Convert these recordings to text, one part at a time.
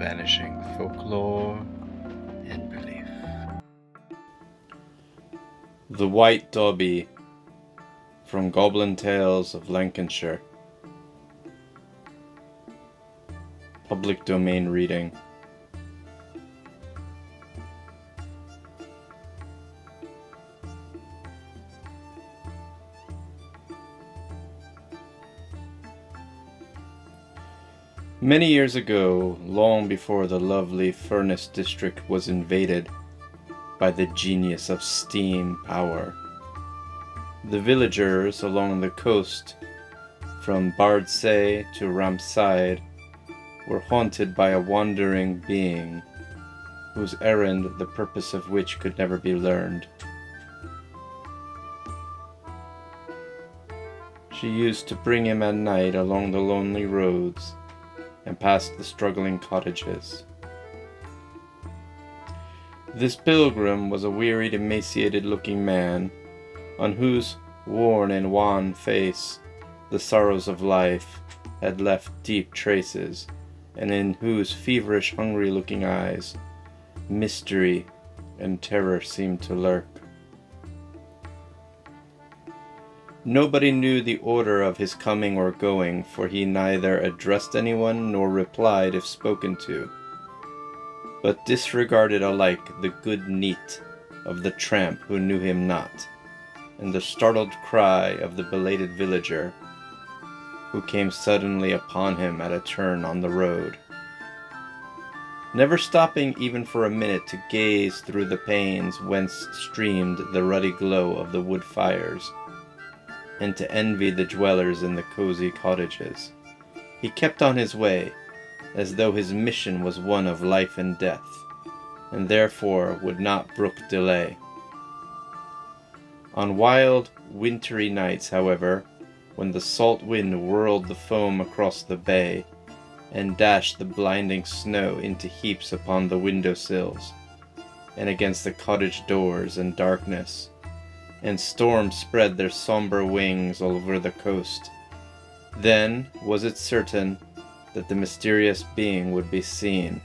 vanishing folklore and belief. The White Dobbie, from Goblin Tales of Lancashire. Public domain reading. Many years ago, long before the lovely furnace district was invaded by the genius of steam power, the villagers along the coast from Bardsay to Ramside were haunted by a wandering being whose errand, the purpose of which could never be learned. She used to bring him at night along the lonely roads and past the struggling cottages. This pilgrim was a wearied, emaciated-looking man, on whose worn and wan face the sorrows of life had left deep traces, and in whose feverish, hungry-looking eyes mystery and terror seemed to lurk. Nobody knew the order of his coming or going, for he neither addressed anyone nor replied if spoken to, but disregarded alike the good neat of the tramp who knew him not, and the startled cry of the belated villager who came suddenly upon him at a turn on the road. Never stopping even for a minute to gaze through the panes whence streamed the ruddy glow of the wood fires, and to envy the dwellers in the cozy cottages, he kept on his way, as though his mission was one of life and death, and therefore would not brook delay. On wild, wintry nights, however, when the salt wind whirled the foam across the bay, and dashed the blinding snow into heaps upon the window-sills, and against the cottage doors in darkness, and storms spread their sombre wings all over the coast, then was it certain that the mysterious being would be seen,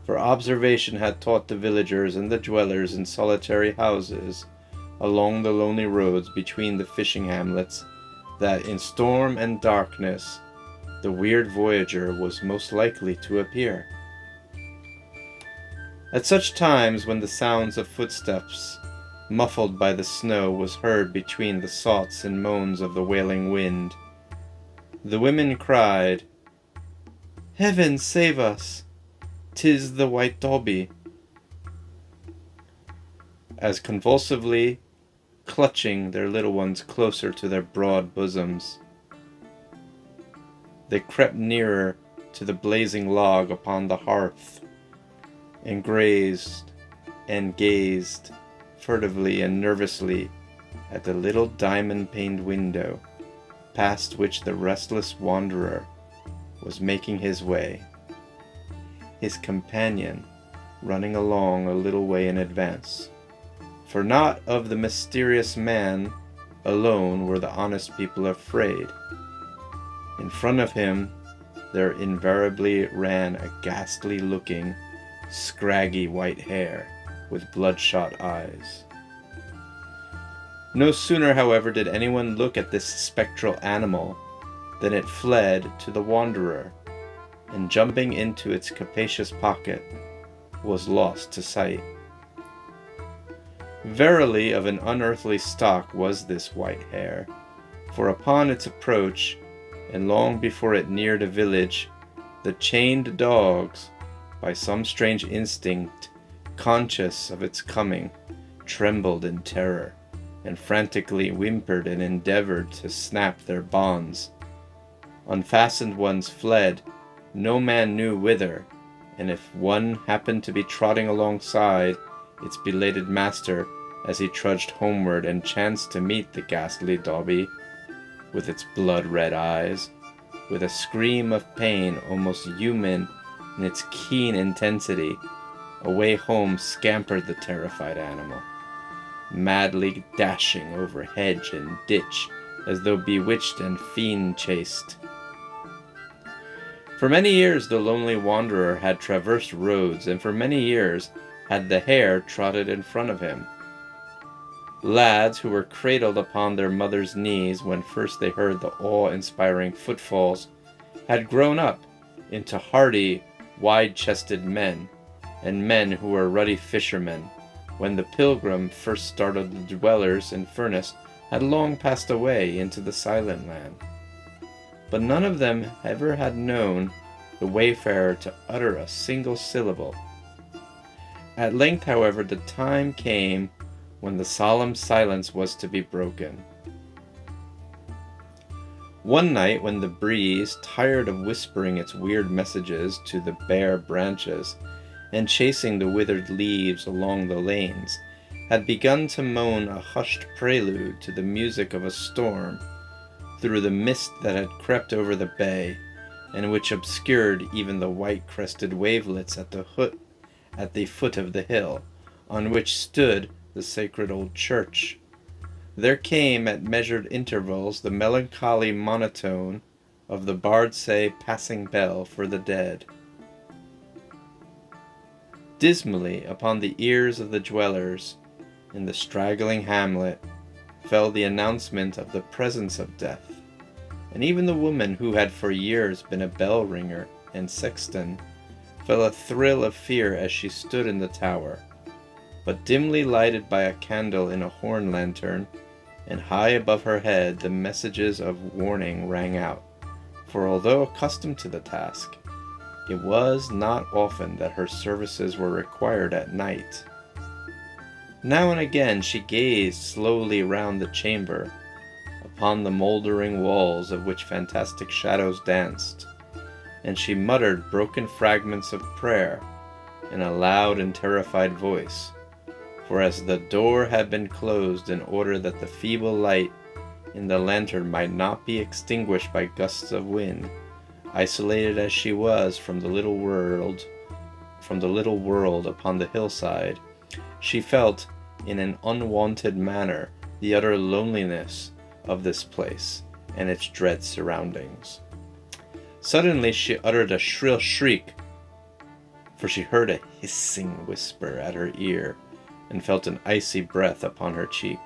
for observation had taught the villagers and the dwellers in solitary houses along the lonely roads between the fishing hamlets that in storm and darkness the weird voyager was most likely to appear. At such times, when the sounds of footsteps muffled by the snow was heard between the soughs and moans of the wailing wind, the women cried, "Heaven save us! 'Tis the White Dobbie," as convulsively clutching their little ones closer to their broad bosoms, they crept nearer to the blazing log upon the hearth, and gazed furtively and nervously at the little diamond-paned window past which the restless wanderer was making his way, his companion running along a little way in advance. For not of the mysterious man alone were the honest people afraid. In front of him there invariably ran a ghastly-looking, scraggy white hare with bloodshot eyes. No sooner, however, did anyone look at this spectral animal than it fled to the wanderer, and jumping into its capacious pocket, was lost to sight. Verily of an unearthly stock was this white hare, for upon its approach, and long before it neared a village, the chained dogs, by some strange instinct, conscious of its coming, trembled in terror, and frantically whimpered and endeavored to snap their bonds. Unfastened ones fled, no man knew whither, and if one happened to be trotting alongside its belated master as he trudged homeward and chanced to meet the ghastly Dobbie, with its blood-red eyes, with a scream of pain almost human in its keen intensity, away home scampered the terrified animal, madly dashing over hedge and ditch as though bewitched and fiend-chased. For many years the lonely wanderer had traversed roads, and for many years had the hare trotted in front of him. Lads who were cradled upon their mother's knees when first they heard the awe-inspiring footfalls had grown up into hardy, wide-chested men, and men who were ruddy fishermen when the pilgrim first startled the dwellers in Furness had long passed away into the silent land. But none of them ever had known the wayfarer to utter a single syllable. At length, however, the time came when the solemn silence was to be broken. One night when the breeze, tired of whispering its weird messages to the bare branches and chasing the withered leaves along the lanes, had begun to moan a hushed prelude to the music of a storm through the mist that had crept over the bay, and which obscured even the white-crested wavelets at the foot of the hill, on which stood the sacred old church, there came at measured intervals the melancholy monotone of the Bardsay passing bell for the dead. Dismally upon the ears of the dwellers in the straggling hamlet fell the announcement of the presence of death, and even the woman who had for years been a bell ringer and sexton felt a thrill of fear as she stood in the tower, but dimly lighted by a candle in a horn lantern, and high above her head the messages of warning rang out, for although accustomed to the task, it was not often that her services were required at night. Now and again she gazed slowly round the chamber, upon the mouldering walls of which fantastic shadows danced, and she muttered broken fragments of prayer in a loud and terrified voice, for as the door had been closed in order that the feeble light in the lantern might not be extinguished by gusts of wind, isolated as she was from the little world upon the hillside, she felt in an unwonted manner the utter loneliness of this place and its dread surroundings. Suddenly she uttered a shrill shriek, for she heard a hissing whisper at her ear and felt an icy breath upon her cheek.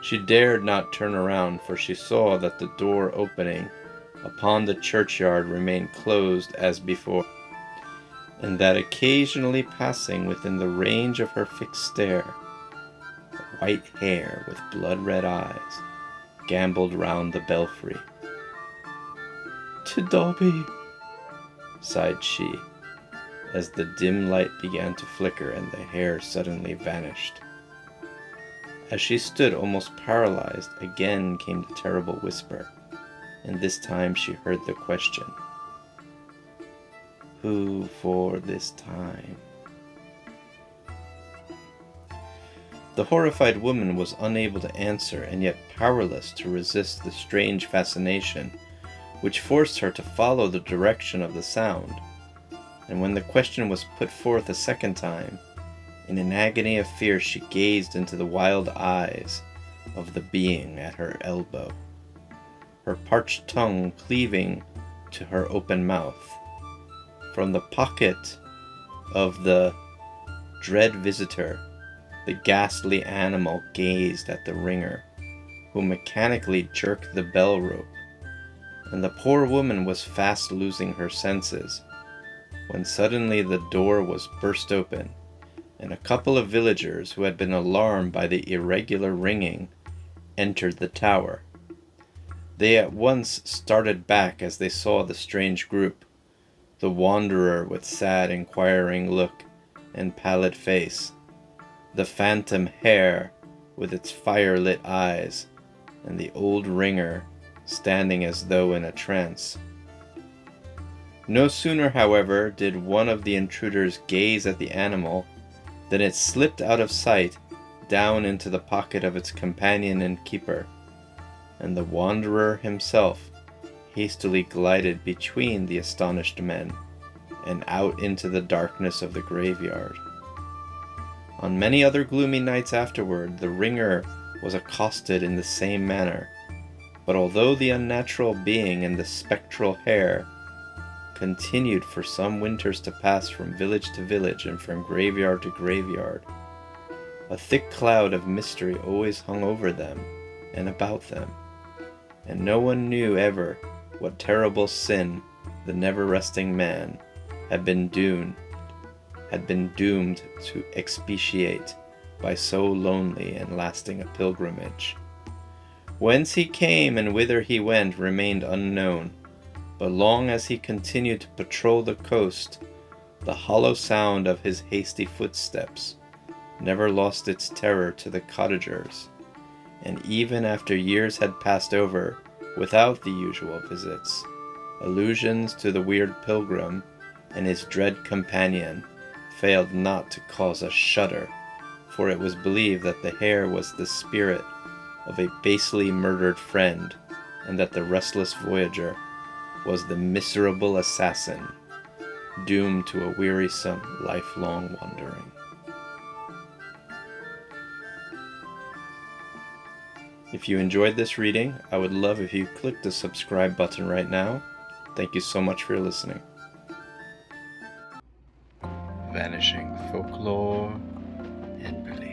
She dared not turn around, for she saw that the door opening upon the churchyard remained closed as before, and that occasionally passing within the range of her fixed stare, a white hare with blood-red eyes gamboled round the belfry. "To Dobbie," sighed she, as the dim light began to flicker and the hare suddenly vanished. As she stood almost paralyzed, again came the terrible whisper, and this time she heard the question, "Who for this time?" The horrified woman was unable to answer, and yet powerless to resist the strange fascination which forced her to follow the direction of the sound. And when the question was put forth a second time, in an agony of fear she gazed into the wild eyes of the being at her elbow, her parched tongue cleaving to her open mouth. From the pocket of the dread visitor, the ghastly animal gazed at the ringer, who mechanically jerked the bell rope, and the poor woman was fast losing her senses, when suddenly the door was burst open, and a couple of villagers who had been alarmed by the irregular ringing entered the tower. They at once started back as they saw the strange group, the wanderer with sad inquiring look and pallid face, the phantom hare with its fire-lit eyes, and the old ringer standing as though in a trance. No sooner, however, did one of the intruders gaze at the animal than it slipped out of sight down into the pocket of its companion and keeper, and the wanderer himself hastily glided between the astonished men and out into the darkness of the graveyard. On many other gloomy nights afterward, the ringer was accosted in the same manner, But although the unnatural being and the spectral hair continued for some winters to pass from village to village and from graveyard to graveyard, a thick cloud of mystery always hung over them and about them, and no one knew ever what terrible sin the never-resting man had been doomed to expiate by so lonely and lasting a pilgrimage. Whence he came and whither he went remained unknown, but long as he continued to patrol the coast, the hollow sound of his hasty footsteps never lost its terror to the cottagers, and even after years had passed over without the usual visits, allusions to the weird pilgrim and his dread companion failed not to cause a shudder, for it was believed that the hare was the spirit of a basely murdered friend, and that the restless voyager was the miserable assassin, doomed to a wearisome, lifelong wandering. If you enjoyed this reading, I would love if you clicked the subscribe button right now. Thank you so much for listening. Vanishing folklore and belief.